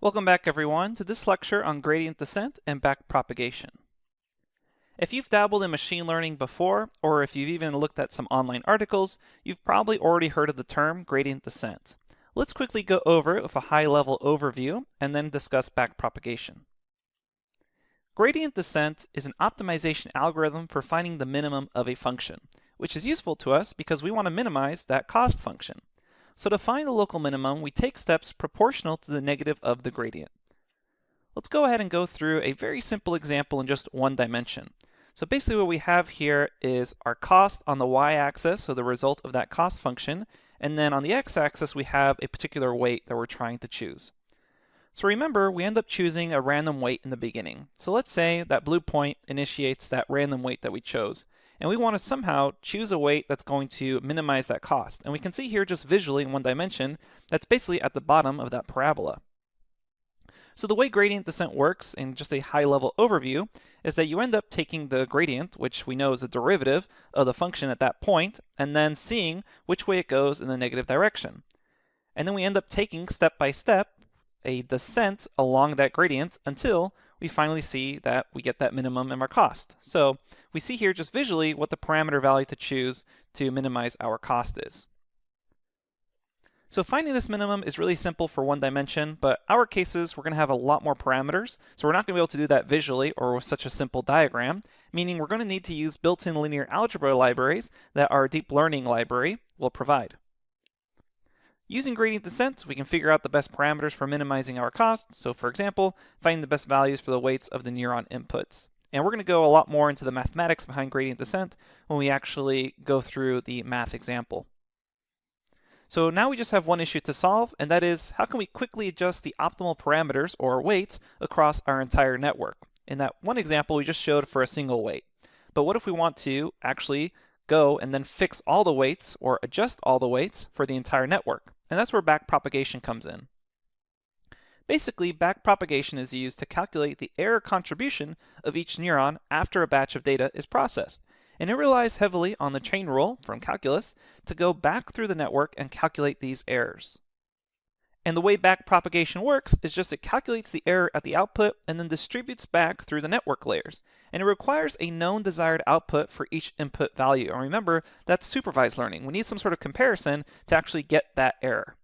Welcome back everyone to this lecture on gradient descent and backpropagation. If you've dabbled in machine learning before, or if you've even looked at some online articles, you've probably already heard of the term gradient descent. Let's quickly go over it with a high-level overview and then discuss backpropagation. Gradient descent is an optimization algorithm for finding the minimum of a function, which is useful to us because we want to minimize that cost function. So to find the local minimum, we take steps proportional to the negative of the gradient. Let's go ahead and go through a very simple example in just one dimension. So basically what we have here is our cost on the y-axis, so the result of that cost function, and then on the x-axis we have a particular weight that we're trying to choose. So remember, we end up choosing a random weight in the beginning. So let's say that blue point initiates that random weight that we chose. And we want to somehow choose a weight that's going to minimize that cost. And we can see here just visually in one dimension, that's basically at the bottom of that parabola. So the way gradient descent works, in just a high-level overview, is that you end up taking the gradient, which we know is the derivative of the function at that point, and then seeing which way it goes in the negative direction. And then we end up taking, step by step, a descent along that gradient until we finally see that we get that minimum in our cost. So we see here just visually what the parameter value to choose to minimize our cost is. So finding this minimum is really simple for one dimension, but our cases we're going to have a lot more parameters, so we're not going to be able to do that visually or with such a simple diagram, meaning we're going to need to use built-in linear algebra libraries that our deep learning library will provide. Using gradient descent, we can figure out the best parameters for minimizing our cost. So for example, finding the best values for the weights of the neuron inputs. And we're going to go a lot more into the mathematics behind gradient descent when we actually go through the math example. So now we just have one issue to solve, and that is how can we quickly adjust the optimal parameters or weights across our entire network? In that one example, we just showed for a single weight. But what if we want to actually go and then fix all the weights or adjust all the weights for the entire network? And that's where backpropagation comes in. Basically, backpropagation is used to calculate the error contribution of each neuron after a batch of data is processed. And it relies heavily on the chain rule from calculus to go back through the network and calculate these errors. And the way backpropagation works is just it calculates the error at the output and then distributes back through the network layers. And it requires a known desired output for each input value. And remember, that's supervised learning. We need some sort of comparison to actually get that error.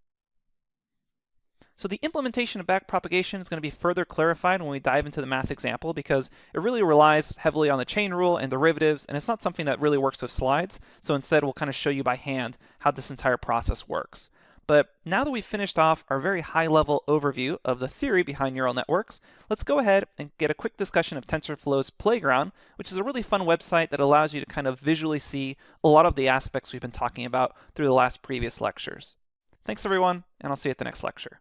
So the implementation of backpropagation is going to be further clarified when we dive into the math example because it really relies heavily on the chain rule and derivatives, and it's not something that really works with slides. So instead, we'll kind of show you by hand how this entire process works. But now that we've finished off our very high-level overview of the theory behind neural networks, let's go ahead and get a quick discussion of TensorFlow's Playground, which is a really fun website that allows you to kind of visually see a lot of the aspects we've been talking about through the previous lectures. Thanks everyone, and I'll see you at the next lecture.